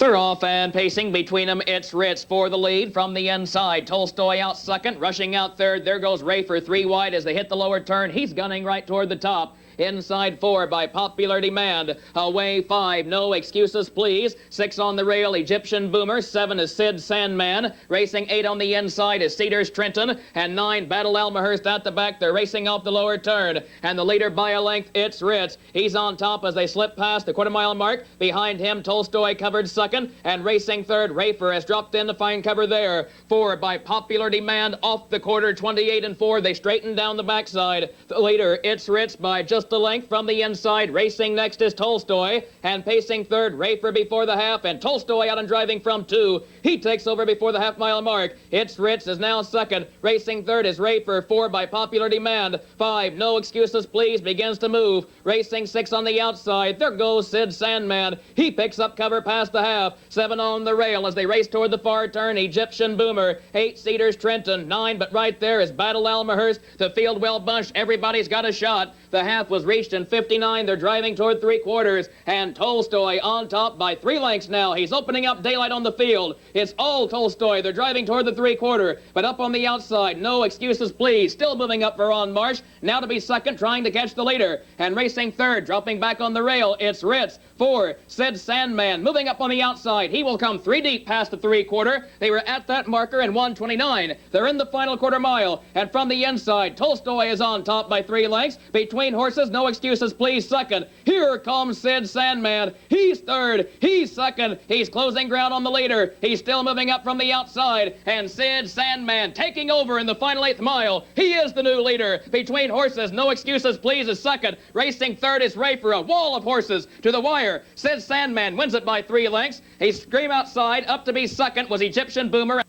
They're off and pacing between them. It's Ritz for the lead from the inside. Tolstoy out second, rushing out third. There goes Ray for three wide as they hit the lower turn. He's gunning right toward the top. Inside four by popular demand. Away five, no excuses please. Six on the rail, Egyptian Boomer. Seven is Sid Sandman. Racing eight on the inside is Cedars Trenton. And nine, Battle Elmhurst at the back. They're racing off the lower turn. And the leader by a length, it's Ritz. He's on top as they slip past the quarter-mile mark. Behind him, Tolstoy covered second. And racing third, Rafer has dropped in to find cover there. Four by popular demand off the quarter, 28 and 4. They straighten down the backside. The leader, it's Ritz by just a length from the inside. Racing next is Tolstoy, and pacing third, Rafer before the half, and Tolstoy out and driving from two. He takes over before the half-mile mark. It's Ritz is now second. Racing third is Rafer. Four by popular demand. Five, no excuses please, begins to move. Racing six on the outside. There goes Sid Sandman. He picks up cover past the half. Seven on the rail as they race toward the far turn. Egyptian Boomer. Eight, Cedars Trenton. Nine, but right there is Battle Elmhurst. The field well bunched. Everybody's got a shot. The half was reached in 59. They're driving toward three quarters. And Tolstoy on top by 3 lengths now. He's opening up daylight on the field. It's all Tolstoy. They're driving toward the three-quarter. But up on the outside, no excuses please. Still moving up for Ron Marsh. Now to be second, trying to catch the leader. And racing third, dropping back on the rail, it's Ritz. Four, Sid Sandman. Moving up on the outside. He will come 3 deep past the three-quarter. They were at that marker in 1:29. They're in the final quarter mile. And from the inside, Tolstoy is on top by 3 lengths. Between horses, no excuses please, second. Here comes Sid Sandman. He's third. He's second. He's closing ground on the leader. He's still moving up from the outside. And Sid Sandman taking over in the final 8th mile. He is the new leader. Between horses, no excuses please is second. Racing third is Rafer. A wall of horses to the wire. Sid Sandman wins it by 3 lengths. He scream outside. Up to be second was Egyptian Boomer.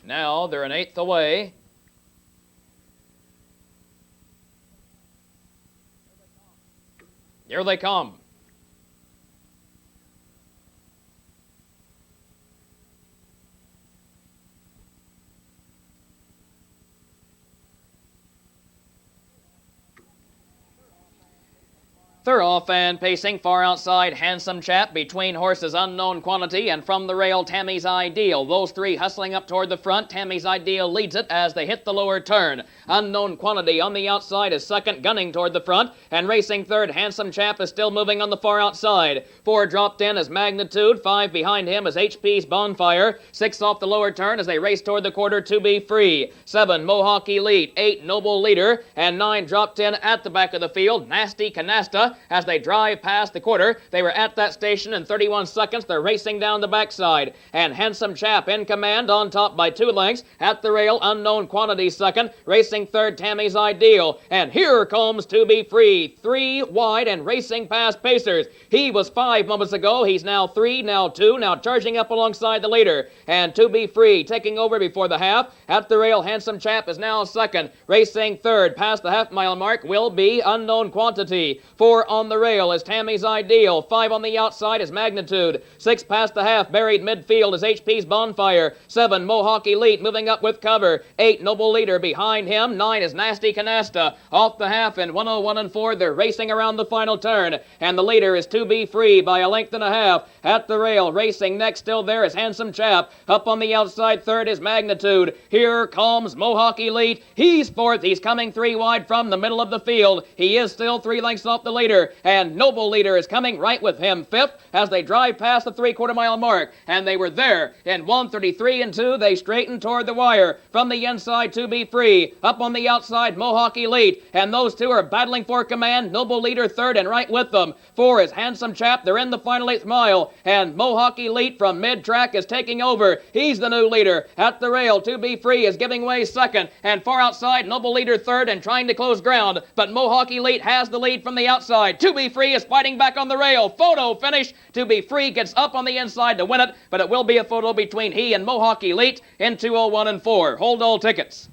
Now they're an 8th away. Here they come. They're off and pacing far outside. Handsome Chap, between horses Unknown Quantity, and from the rail Tammy's Ideal. Those three hustling up toward the front. Tammy's Ideal leads it as they hit the lower turn. Unknown Quantity on the outside is second, gunning toward the front, and racing third, Handsome Chap is still moving on the far outside. 4 dropped in as Magnitude. 5 behind him is HP's Bonfire. 6 off the lower turn as they race toward the quarter to be free. 7 Mohawk Elite. 8 Noble Leader, and 9 dropped in at the back of the field. Nasty Canasta. As they drive past the quarter, they were at that station in 31 seconds. They're racing down the backside. And Handsome Chap in command on top by 2 lengths. At the rail, Unknown Quantity second. Racing third, Tammy's Ideal. And here comes To Be Free. 3 wide and racing past Pacers. He was 5 moments ago. He's now 3, now 2, now charging up alongside the leader. And To Be Free taking over before the half. At the rail, Handsome Chap is now second. Racing third, past the half-mile mark, will be Unknown Quantity. 4 on the rail is Tammy's Ideal. 5 on the outside is Magnitude. 6 past the half, buried midfield is HP's Bonfire. 7 Mohawk Elite moving up with cover. 8 Noble Leader behind him. 9 is Nasty Canasta. Off the half in 1:01 and 4. They're racing around the final turn. And the leader is To Be Free by a length and a half. At the rail, racing next still there is Handsome Chap. Up on the outside third is Magnitude. Here comes Mohawk Elite. He's fourth. He's coming 3 wide from the middle of the field. He is still 3 lengths off the leader. And Noble Leader is coming right with him fifth as they drive past the 3/4 mile mark. And they were there in 1:33 and 2. They straighten toward the wire. From the inside, To Be Free. Up on the outside, Mohawk Elite. And those two are battling for command. Noble Leader third and right with them. 4 is Handsome Chap. They're in the final 8th mile. And Mohawk Elite from mid-track is taking over. He's the new leader. At the rail, To Be Free is giving way second. And far outside, Noble Leader third and trying to close ground. But Mohawk Elite has the lead from the outside. To Be Free is fighting back on the rail. Photo finish. To Be Free gets up on the inside to win it, but it will be a photo between he and Mohawk Elite in 2:01 and 4. Hold all tickets.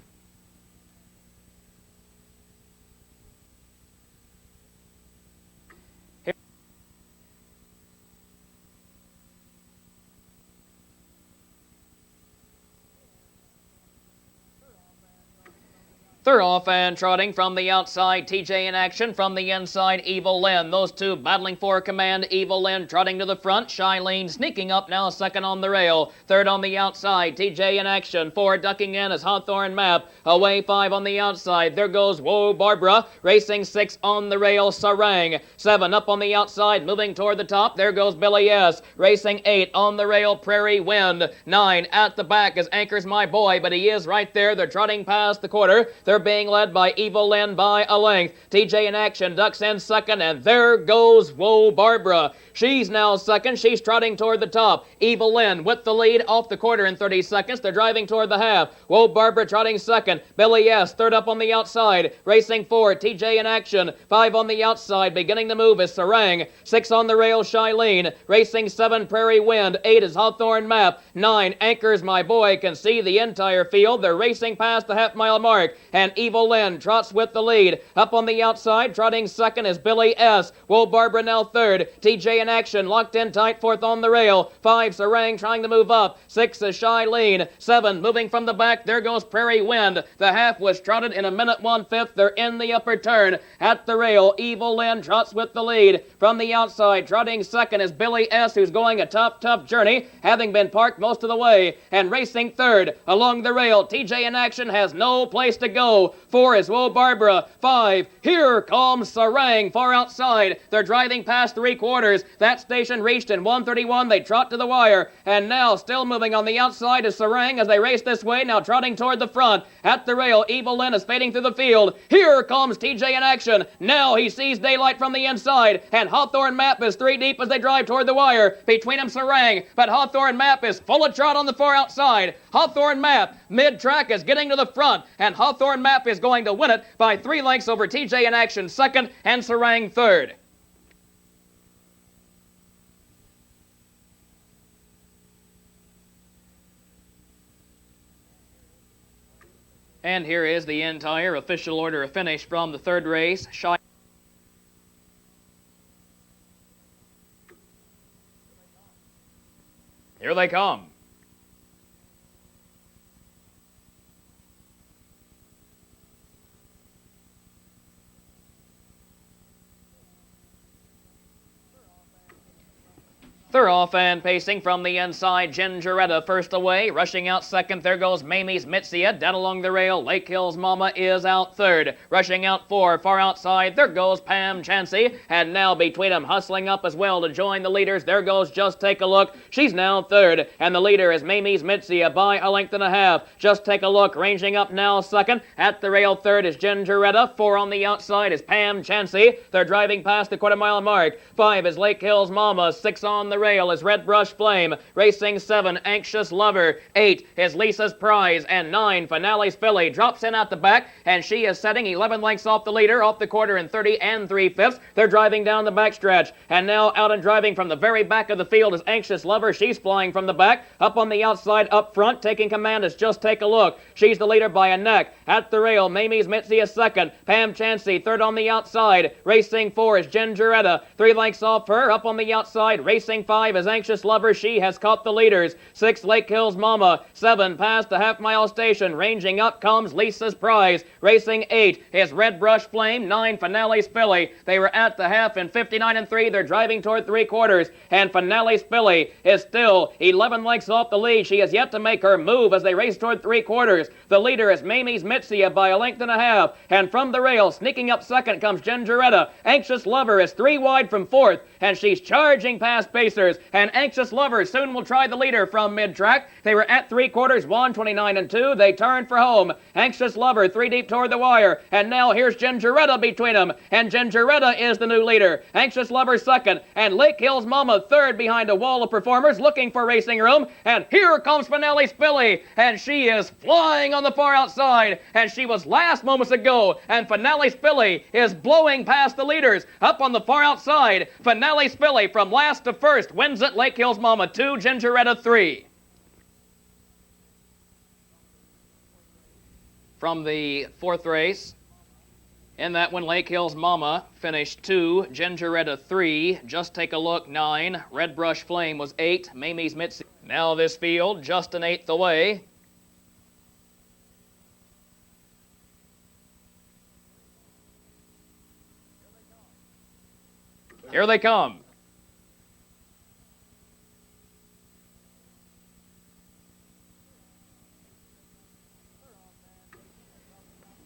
They're off and trotting from the outside, TJ in action, from the inside, Evil Lynn. Those two battling for command, Evil Lynn trotting to the front, Shylene sneaking up now, second on the rail. Third on the outside, TJ in action, four ducking in as Hawthorne Map. Away five on the outside, there goes Whoa Barbara, racing six on the rail, Sarang. Seven up on the outside, moving toward the top, there goes Billy S. Racing eight on the rail, Prairie Wind. Nine at the back as Anchors My Boy, but he is right there. They're trotting past the quarter. They're being led by Evil Lynn by a length. TJ in action, ducks in second, and there goes Whoa Barbara. She's now second. She's trotting toward the top. Evil Lynn with the lead off the quarter in 30 seconds. They're driving toward the half. Whoa Barbara trotting second. Billy S. third up on the outside. Racing four. TJ in action. Five on the outside. Beginning to move is Sarang. Six on the rail, Shylene. Racing seven, Prairie Wind. Eight is Hawthorne Map. Nine, Anchors My Boy. Can see the entire field. They're racing past the half-mile mark. And Evil Lynn trots with the lead. Up on the outside, trotting second is Billy S. Whoa Barbara now third. TJ in action, locked in tight, fourth on the rail. Five, Sarang trying to move up. Six is Shylene. Seven, moving from the back, there goes Prairie Wind. The half was trotted in a minute 1/5. They're in the upper turn. At the rail, Evil Lynn trots with the lead. From the outside, trotting second is Billy S., who's going a tough journey, having been parked most of the way. And racing third, along the rail, TJ in action has no place to go. Four is Whoa Barbara. Five, here comes Sarang far outside. They're driving past three quarters. That station reached in 1:31. They trot to the wire. And now, still moving on the outside is Sarang as they race this way, now trotting toward the front. At the rail, Evil Lynn is fading through the field. Here comes TJ in action. Now he sees daylight from the inside. And Hawthorne Map is three deep as they drive toward the wire. Between them, Sarang. But Hawthorne Map is full of trot on the far outside. Hawthorne Map, mid-track, is getting to the front. And Hawthorne Map is going to win it by 3 lengths over TJ in action second and Sarang third. And here is the entire official order of finish from the third race. Here they come. They're off and pacing from the inside. Gingeretta first away. Rushing out second, there goes Mamie's Mitsia. Dead along the rail, Lake Hills Mama is out third. Rushing out four, far outside, there goes Pam Chansey. And now between them, hustling up as well to join the leaders, there goes Just Take a Look. She's now third. And the leader is Mamie's Mitsia by a length and a half. Just Take a Look, ranging up now second. At the rail, third is Gingeretta. Four on the outside is Pam Chansey. They're driving past the quarter-mile mark. Five is Lake Hills Mama. Six on the rail is Red Brush Flame. Racing seven, Anxious Lover. Eight is Lisa's Prize. And nine, Finale's Filly. Drops in at the back, and she is setting 11 lengths off the leader, off the quarter in 30 3/5. They're driving down the backstretch. And now out and driving from the very back of the field is Anxious Lover. She's flying from the back. Up on the outside, up front, taking command is Just Take a Look. She's the leader by a neck. At the rail, Mamie's Mitzi is second. Pam Chansey, third on the outside. Racing four is Gingeretta. 3 lengths off her. Up on the outside, racing five is Anxious Lover. She has caught the leaders. 6, Lake Hills Mama. 7, past the half-mile station. Ranging up comes Lisa's Prize. Racing 8 is Red Brush Flame. 9, Finale's Filly. They were at the half in 59 3. They're driving toward 3/4. And Finale's Filly is still 11 lengths off the lead. She has yet to make her move as they race toward 3/4. The leader is Mamie's Mitsia by a length and a half. And from the rail, sneaking up second, comes Gingeretta. Anxious Lover is 3 wide from fourth. And she's charging past Pacers. And Anxious Lover soon will try the leader from mid-track. They were at 3/4, 1:29 2. They turned for home. Anxious Lover 3 deep toward the wire. And now here's Gingeretta between them. And Gingeretta is the new leader. Anxious Lover second. And Lake Hills Mama third behind a wall of performers looking for racing room. And here comes Finale's Filly. And she is flying on the far outside. And she was last moments ago. And Finale's Filly is blowing past the leaders. Up on the far outside, Finale's Filly from last to first wins it. Lake Hills Mama 2, Gingeretta 3. From the fourth race, in that one, Lake Hills Mama finished 2, Gingeretta 3, Just Take a Look 9, Red Brush Flame was 8, Mamie's Mitzi. Now this field, just an eighth away. Here they come.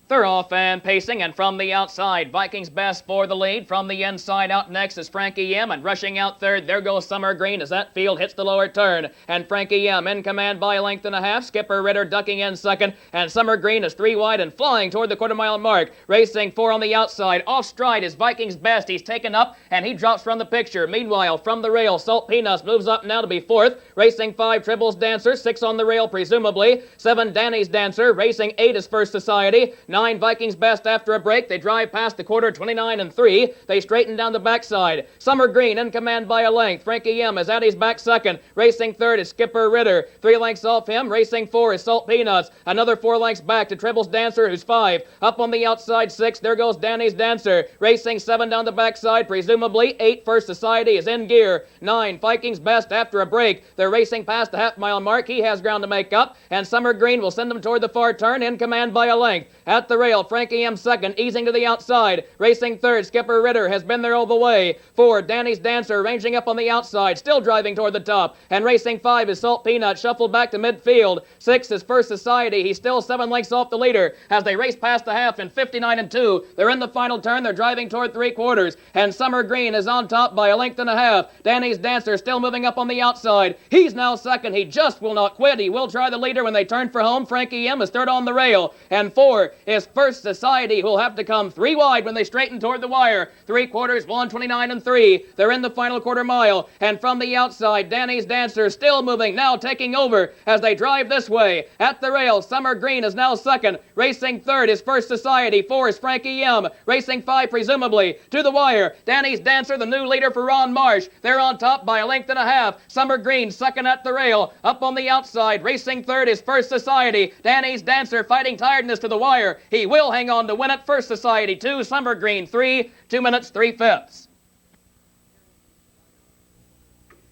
They're off and pacing, and from the outside, Vikings Best for the lead. From the inside out next is Frankie M, and rushing out third, there goes Summer Green as that field hits the lower turn. And Frankie M in command by a length and a half. Skipper Ritter ducking in second, and Summer Green is 3 wide and flying toward the quarter-mile mark. Racing 4 on the outside. Off stride is Vikings Best. He's taken up, and he drops from the picture. Meanwhile, from the rail, Salt Peanuts moves up now to be 4th. Racing 5, Tribbles Dancer. 6 on the rail, presumably. 7, Danny's Dancer. Racing 8 is First Society. 9, Vikings Best after a break. They drive past the quarter, 29 and 3. They straighten down the backside. Summer Green in command by a length. Frankie M is at his back second. Racing third is Skipper Ritter. 3 lengths off him. Racing 4 is Salt Peanuts. Another 4 lengths back to Tribbles Dancer, who's 5. Up on the outside 6. There goes Danny's Dancer. Racing 7 down the backside, presumably. 8, First Society is in gear. 9, Vikings Best after a break. They're racing past the half-mile mark. He has ground to make up, and Summer Green will send them toward the far turn in command by a length. At the rail, Frankie M second, easing to the outside. Racing third, Skipper Ritter has been there all the way. 4, Danny's Dancer ranging up on the outside, still driving toward the top. And racing 5 is Salt Peanut, shuffled back to midfield. 6 is First Society. He's still 7 lengths off the leader as they race past the half in 59 and 2. They're in the final turn. They're driving toward 3/4. And Summer Green is on top by a length and a half. Danny's Dancer still moving up on the outside. He's now second. He just will not quit. He will try the leader when they turn for home. Frankie M is third on the rail. And 4 is First Society, who'll have to come 3 wide when they straighten toward the wire. 3/4, 129 and 3. They're in the final quarter mile. And from the outside, Danny's Dancer still moving, now taking over as they drive this way. At the rail, Summer Green is now second. Racing third is First Society. 4 is Frankie M. Racing 5, presumably, to the wire. Danny's Dancer, the new leader for Ron Marsh. They're on top by a length and a half. Summer Green second at the rail. Up on the outside, racing third is First Society. Danny's Dancer fighting tiredness to the wire. He will hang on to win it. First Society 2, Summer Green 3, 2 minutes 3/5.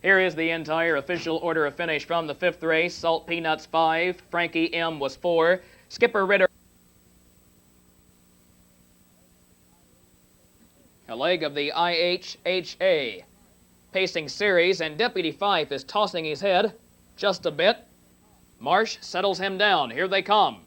Here is the entire official order of finish from the 5th race. Salt Peanuts 5, Frankie M was 4, Skipper Ritter a leg of the IHHA pacing series, and Deputy Fife is tossing his head just a bit. Marsh settles him down. Here they come.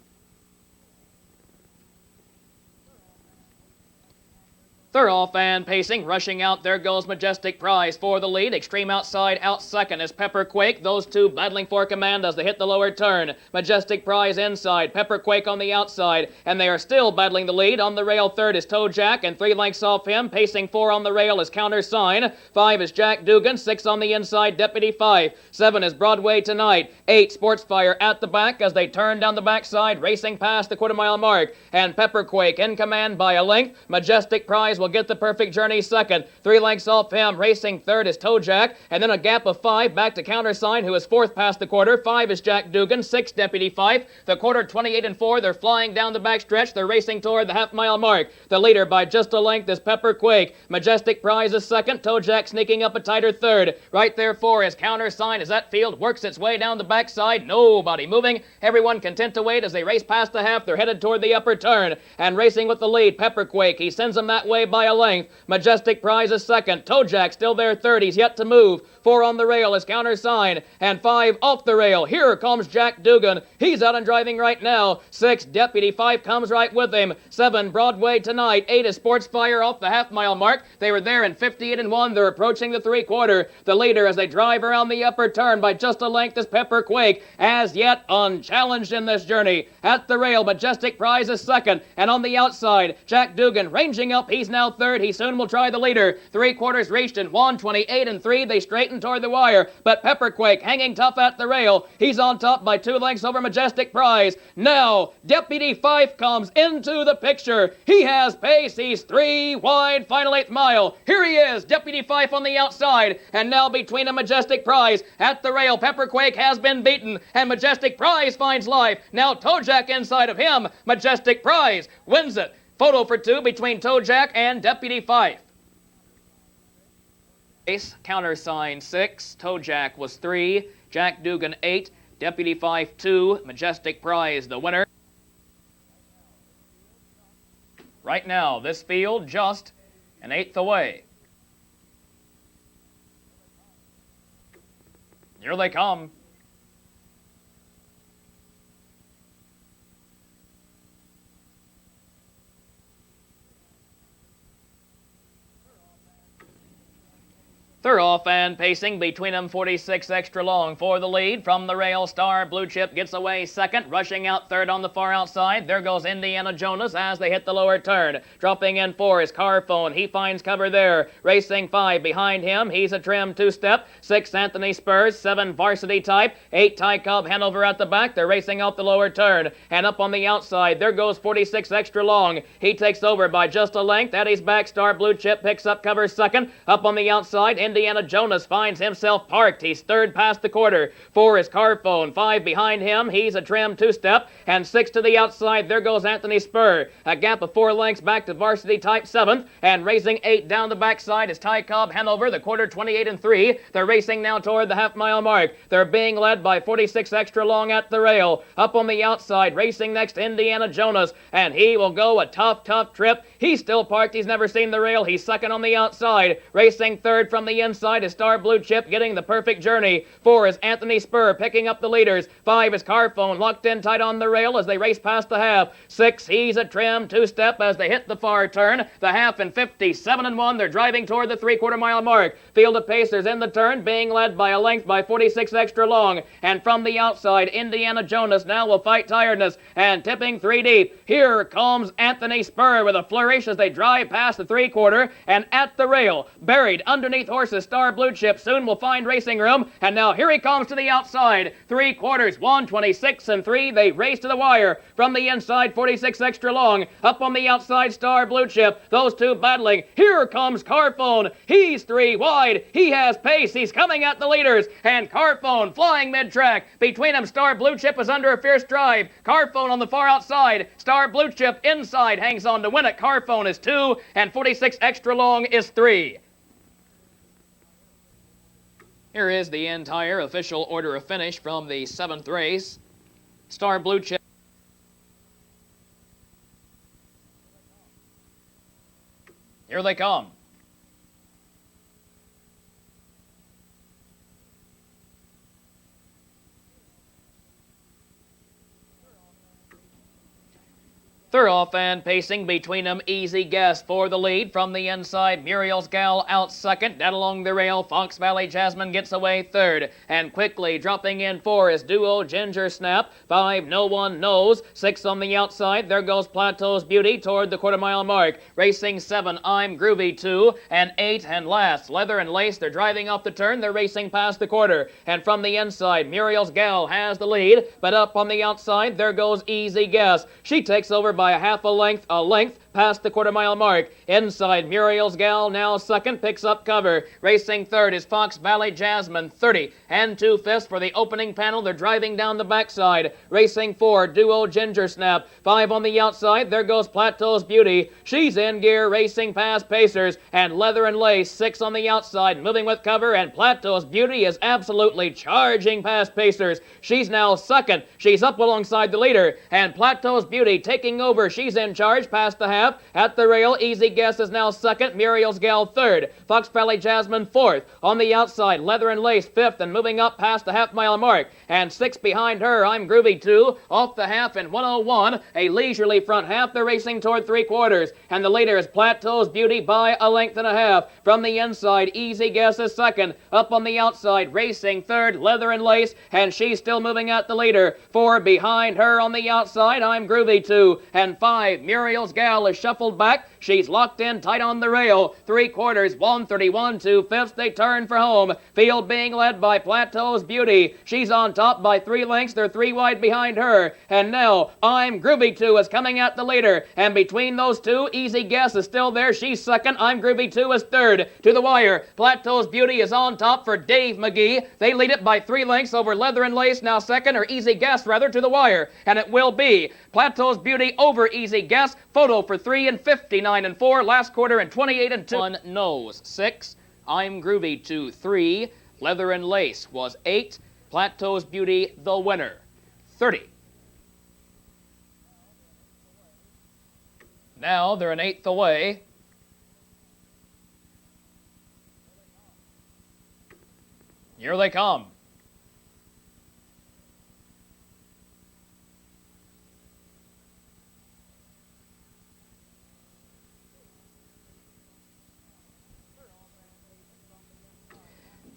They're off and pacing, rushing out. There goes Majestic Prize for the lead. Extreme Outside out second is Pepper Quake. Those two battling for command as they hit the lower turn. Majestic Prize inside, Pepper Quake on the outside, and they are still battling the lead. On the rail, third is Toe Jack, and 3 lengths off him. Pacing 4 on the rail is Countersign. 5 is Jack Dugan. 6 on the inside, Deputy Fife. 7 is Broadway Tonight. 8, Sports Fire at the back as they turn down the backside, racing past the quarter-mile mark. And Pepper Quake in command by a length. Majestic Prize will get the Perfect Journey second. 3 lengths off him. Racing third is Toe Jack, and then a gap of 5 back to Countersign, who is 4th past the quarter. 5 is Jack Dugan. 6, Deputy Fife. The quarter, 28 and 4. They're flying down the backstretch. They're racing toward the half-mile mark. The leader by just a length is Pepper Quake. Majestic Prize is second. Toe Jack sneaking up a tighter third. Right there 4 is Countersign as that field works its way down the backside. Nobody moving. Everyone content to wait as they race past the half. They're headed toward the upper turn. And racing with the lead, Pepper Quake. He sends them that way by a length. Majestic Prize is second. Toe Jack still there third. He's yet to move. 4 on the rail is Countersign. And 5 off the rail. Here comes Jack Dugan. He's out and driving right now. 6, Deputy Fife comes right with him. 7, Broadway Tonight. 8 is Sports Fire off the half-mile mark. They were there in 58 and 1. They're approaching the 3/4. The leader as they drive around the upper turn by just a length is Pepper Quake, as yet unchallenged in this journey. At the rail, Majestic Prize is second. And on the outside, Jack Dugan ranging up. He's now third. He soon will try the leader. 3/4 reached in 1:28 and 3. They straighten toward the wire, but Pepper Quake hanging tough at the rail. He's on top by 2 lengths over Majestic Prize. Now, Deputy Fife comes into the picture. He has pace. He's 3 wide, final 8th mile. Here he is, Deputy Fife on the outside, and now between a Majestic Prize. At the rail, Pepper Quake has been beaten, and Majestic Prize finds life. Now Toe Jack inside of him. Majestic Prize wins it. Photo for 2 between Toe Jack and Deputy Fife. Countersign 6, Toe Jack was 3, Jack Dugan 8, Deputy Fife 2, Majestic Prize the winner. Right now, this field just an 1/8 away. Here they come. They're off and pacing between them 46 extra long for the lead. From the rail, Star Blue Chip gets away second. Rushing out third on the far outside. There goes Indiana Jonas as they hit the lower turn. Dropping in four is Carphone. He finds cover there. Racing five behind him. He's a trim two-step. Six Anthony Spurs. Seven Varsity Type. Eight Ty Cobb Hanover at the back. They're racing out the lower turn. And up on the outside, there goes 46 extra long. He takes over by just a length. At his back, Star Blue Chip picks up cover second. Up on the outside, Indiana Jonas finds himself parked. He's third past the quarter. Four is Carphone. Five behind him. He's a trim two-step. And six to the outside. There goes Anthony Spur. A gap of 4 lengths back to Varsity Type seventh. And racing 8 down the backside is Ty Cobb Hanover, the quarter 28 and 3. They're racing now toward the half-mile mark. They're being led by 46 extra long at the rail. Up on the outside, racing next Indiana Jonas. And he will go a tough trip. He's still parked. He's never seen the rail. He's second on the outside. Racing third from the inside is Star Blue Chip getting the perfect journey. 4 is Anthony Spur picking up the leaders. 5 is Carphone locked in tight on the rail as they race past the half. 6, he's a trim two-step as they hit the far turn. The half in 57 and 1. They're driving toward the 3/4 mile mark. Field of Pacers in the turn being led by a length by 46 extra long. And from the outside, Indiana Jonas now will fight tiredness and tipping 3 deep. Here comes Anthony Spur with a flourish as they drive past the 3/4 and at the rail. Buried underneath horses, Star Blue Chip soon will find racing room. And now here he comes to the outside. 3/4, 1:26 and 3. They race to the wire. From the inside, 46 extra long. Up on the outside, Star Blue Chip. Those two battling. Here comes Carphone. He's 3 wide. He has pace. He's coming at the leaders. And Carphone flying mid-track. Between them, Star Blue Chip is under a fierce drive. Carphone on the far outside. Star Blue Chip inside hangs on to win it. Carphone is 2 and 46 extra long is 3. Here is the entire official order of finish from the 7th race. Star Blue Chip. Here they come. They're off and pacing between them. Easy Guess for the lead. From the inside, Muriel's Gal out second. Down along the rail, Fox Valley Jasmine gets away third. And quickly dropping in 4 is Duo Ginger Snap. 5, No One Knows. 6 on the outside. There goes Plateau's Beauty toward the 1/4 mile mark. Racing 7, I'm Groovy 2. And 8 and last, Leather and Lace. They're driving off the turn. They're racing past the quarter. And from the inside, Muriel's Gal has the lead. But up on the outside, there goes Easy Guess. She takes over by a half a length past the 1/4 mile mark. Inside, Muriel's Gal now second, picks up cover. Racing third is Fox Valley Jasmine, 30 and 2/5 for the opening panel. They're driving down the backside. Racing 4, Duo Ginger Snap. 5 on the outside. There goes Plateau's Beauty. She's in gear, racing past Pacers. And Leather and Lace, 6 on the outside, moving with cover. And Plateau's Beauty is absolutely charging past Pacers. She's now second. She's up alongside the leader. And Plateau's Beauty taking over. She's in charge past the half. At the rail, Easy Guess is now second. Muriel's Gal third. Fox Valley Jasmine fourth. On the outside, Leather and Lace fifth and moving up past the half-mile mark. And 6 behind her, I'm Groovy 2. Off the half in 1:01. A leisurely front half. They're racing toward 3/4. And the leader is Plateau's Beauty by a length and a half. From the inside, Easy Guess is second. Up on the outside, racing third, Leather and Lace. And she's still moving at the leader. 4 behind her on the outside, I'm Groovy 2. And 5, Muriel's Gal is shuffled back. She's locked in tight on the rail. 3/4, 1:31 2/5. They turn for home. Field being led by Plateau's Beauty. She's on top by 3 lengths. They're 3 wide behind her. And now, I'm Groovy 2 is coming at the leader. And between those two, Easy Guess is still there. She's second. I'm Groovy 2 is third. To the wire. Plateau's Beauty is on top for Dave McGee. They lead it by 3 lengths over Leather and Lace. Now second, or Easy Guess rather, to the wire. And it will be Plateau's Beauty over Easy Guess. Photo for 3 and 59 and 4. Last quarter and 28 and 2. One Knows 6. I'm Groovy 2 3. Leather and Lace was 8. Plateau's Beauty the winner 30. Now they're an 8th away. Here they come.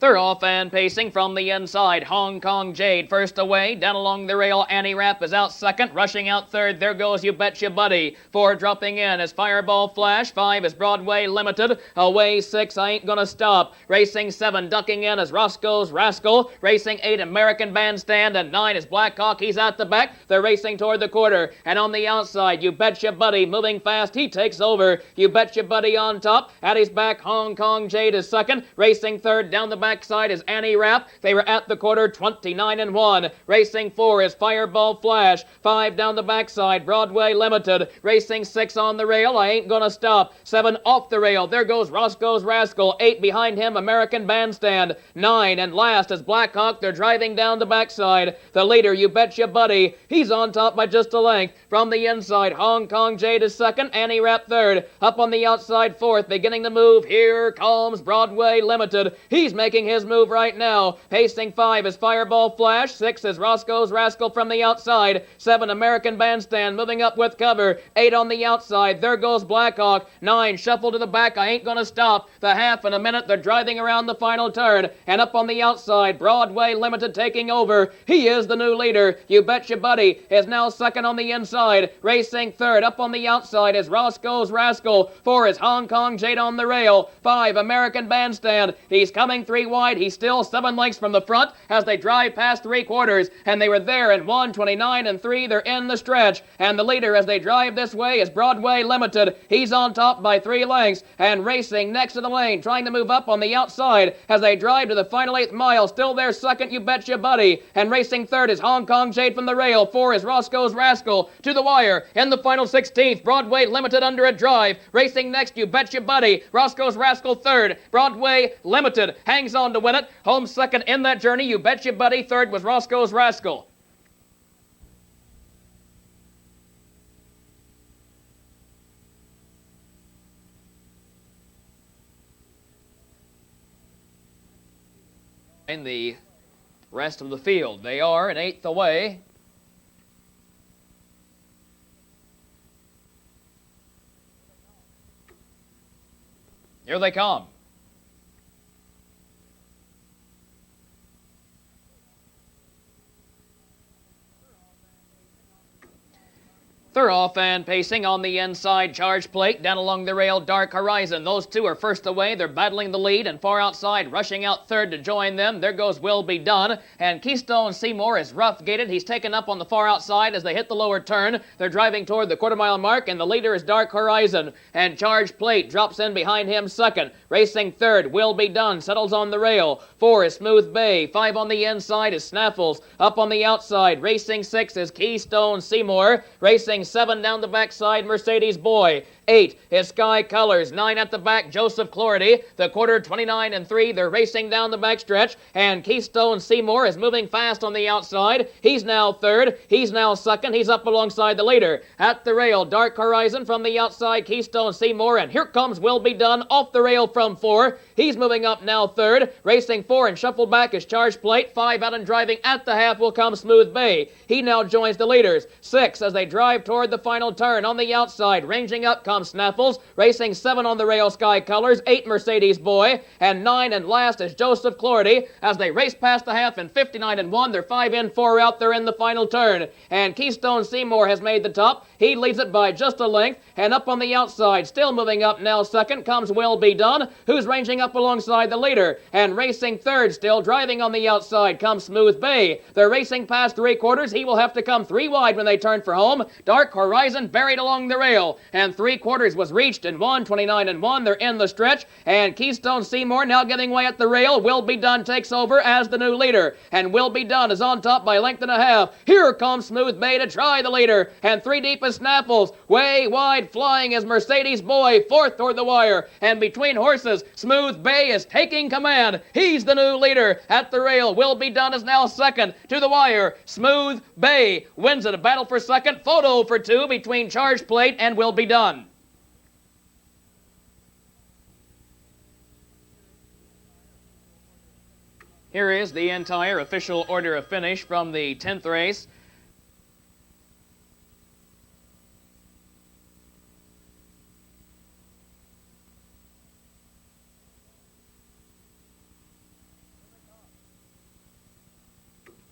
They're off and pacing from the inside. Hong Kong Jade first away. Down along the rail, Annie Rapp is out second. Rushing out third, there goes You Betcha Buddy. 4 dropping in is Fireball Flash. 5 is Broadway Limited. Away 6, I Ain't Gonna Stop. Racing 7, ducking in is Roscoe's Rascal. Racing 8, American Bandstand. And 9 is Blackhawk. He's at the back. They're racing toward the quarter. And on the outside, You Betcha Buddy moving fast. He takes over. You Betcha Buddy on top. At his back, Hong Kong Jade is second. Racing third, down the backside is Annie Rapp. They were at the quarter 29-1. Racing 4 is Fireball Flash. 5 down the backside, Broadway Limited. Racing 6 on the rail, I Ain't Gonna Stop. 7 off the rail, there goes Roscoe's Rascal. 8 behind him, American Bandstand. 9 and last is Blackhawk. They're driving down the backside. The leader, You Betcha Buddy. He's on top by just a length. From the inside, Hong Kong Jade is second. Annie Rapp third. Up on the outside fourth, beginning to move. Here comes Broadway Limited. He's making his move right now. Pacing 5 is Fireball Flash. 6 is Roscoe's Rascal from the outside. 7 American Bandstand moving up with cover. 8 on the outside. There goes Blackhawk. 9 shuffle to the back. I Ain't Gonna Stop. The half in a minute. They're driving around the final turn. And up on the outside, Broadway Limited taking over. He is the new leader. You Betcha Buddy is now second on the inside. Racing third. Up on the outside is Roscoe's Rascal. 4 is Hong Kong Jade on the rail. 5 American Bandstand. He's coming 3 wide. He's still 7 lengths from the front as they drive past 3/4, and they were there in 1:29-3. They're in the stretch, and the leader as they drive this way is Broadway Limited. He's on top by 3 lengths, and racing next to the lane, trying to move up on the outside as they drive to the final 8th mile. Still there second, You Betcha Buddy, and racing third is Hong Kong Jade from the rail. 4 is Roscoe's Rascal to the wire. In the final 16th, Broadway Limited under a drive. Racing next, You Betcha Buddy. Roscoe's Rascal third. Broadway Limited hangs on to win it. Home second in that journey, You Betcha Buddy. Third was Roscoe's Rascal. In the rest of the field, they are an 8th away. Here they come. They're off and pacing on the inside charge plate. Down along the rail, Dark Horizon. Those two are first away. They're battling the lead, and far outside, rushing out third to join them. There goes Will Be Done. And Keystone Seymour is rough-gated. He's taken up on the far outside as they hit the lower turn. They're driving toward the quarter-mile mark, and the leader is Dark Horizon. And charge plate drops in behind him second. Racing third, Will Be Done, settles on the rail. 4 is Smooth Bay. 5 on the inside is Snaffles. Up on the outside, racing 6 is Keystone Seymour. Racing 7 down the backside, Mercedes Boy. 8 is Sky Colors. 9 at the back, Joseph Clordy. The quarter 29-3. They're racing down the backstretch, and Keystone Seymour is moving fast on the outside. He's now third. He's now second. He's up alongside the leader. At the rail, Dark Horizon from the outside, Keystone Seymour, and here comes Will Be Done off the rail from 4. He's moving up now third. Racing 4 and shuffled back is Charge Plate. 5 out and driving at the half will come Smooth Bay. He now joins the leaders. 6 as they drive toward the final turn on the outside. Ranging up comes Snaffles. Racing 7 on the rail, Sky Colors. 8 Mercedes Boy. And 9 and last is Joseph Clordy as they race past the half in 59-1. They're 5 in, 4 out. They're in the final turn. And Keystone Seymour has made the top. He leads it by just a length. And up on the outside, still moving up now second, comes Will Be Done, who's ranging up alongside the leader. And racing third, still driving on the outside, comes Smooth Bay. They're racing past 3/4. He will have to come 3 wide when they turn for home. Dark Horizon buried along the rail. And 3/4 was reached in 1:29-1. They're in the stretch. And Keystone Seymour now giving way at the rail. Will Be Done takes over as the new leader. And Will Be Done is on top by a length and a half. Here comes Smooth Bay to try the leader. And 3 deep is Snaffles. Way wide flying is Mercedes Boy. 4th toward the wire. And between horses, Smooth Bay is taking command. He's the new leader at the rail. Will Be Done is now second to the wire. Smooth Bay wins it. A battle for second. Photo for 2 between Charge Plate and Will Be Done. Here is the entire official order of finish from the 10th race.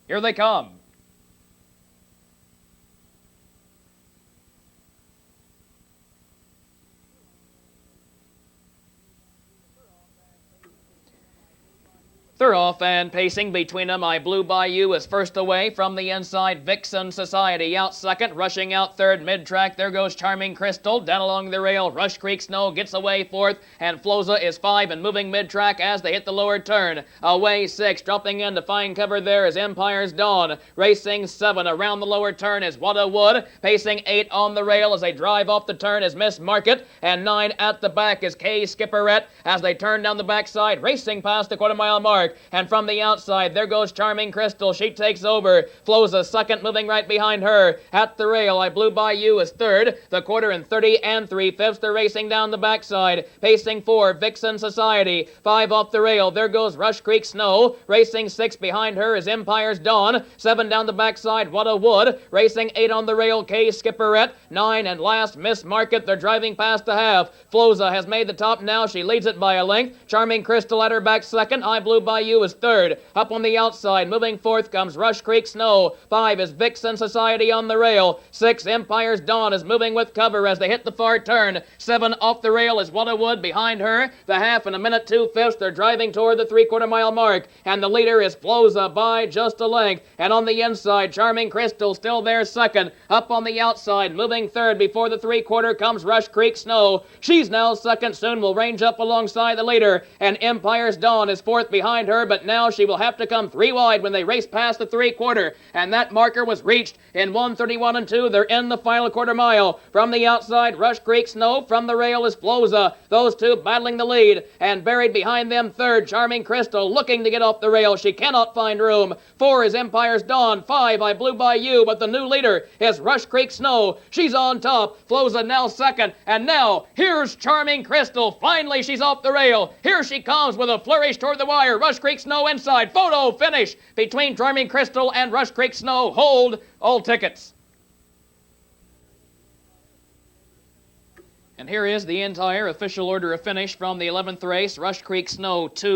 Here they come. They're off, and pacing between them, I Blue Bayou is first away. From the inside, Vixen Society out second. Rushing out third, mid-track, there goes Charming Crystal. Down along the rail, Rush Creek Snow gets away fourth, and Floza is 5 and moving mid-track as they hit the lower turn. Away 6, dropping in to find cover there is Empire's Dawn. Racing 7, around the lower turn is Wada Wood. Pacing 8 on the rail as they drive off the turn is Miss Market, and 9 at the back is Kay Skipperette as they turn down the backside, racing past the quarter-mile mark. And from the outside, there goes Charming Crystal. She takes over. Floza second, moving right behind her. At the rail, I Blue Bayou is third. The quarter in 30 3/5. They're racing down the backside. Pacing 4, Vixen Society. 5 off the rail. There goes Rush Creek Snow. Racing 6 behind her is Empire's Dawn. 7 down the backside, Wada Wood. Racing 8 on the rail, Kay Skipperette. 9 and last, Miss Market. They're driving past the half. Floza has made the top now. She leads it by a length. Charming Crystal at her back second. I Blue Bayou is third. Up on the outside, moving fourth comes Rush Creek Snow. 5 is Vixen Society on the rail. 6, Empire's Dawn is moving with cover as they hit the far turn. 7 off the rail is Wada Wood behind her. The half in a minute 2/5. They're driving toward the three-quarter-mile mark, and the leader is Floza by just a length. And on the inside, Charming Crystal still there second. Up on the outside, moving third before the three-quarter comes Rush Creek Snow. She's now second, soon will range up alongside the leader, and Empire's Dawn is fourth behind her, but now she will have to come 3 wide when they race past the three-quarter, and that marker was reached in 1:31 2. They're in the final quarter mile. From the outside, Rush Creek Snow. From the rail is Floza. Those two battling the lead, and buried behind them third, Charming Crystal, looking to get off the rail. She cannot find room. 4 is Empire's Dawn. 5, I Blue Bayou, but the new leader is Rush Creek Snow. She's on top. Floza now second, and now here's Charming Crystal. Finally, she's off the rail. Here she comes with a flourish toward the wire. Rush Creek Snow inside. Photo finish between Charming Crystal and Rush Creek Snow. Hold all tickets. And here is the entire official order of finish from the 11th race. Rush Creek Snow 2.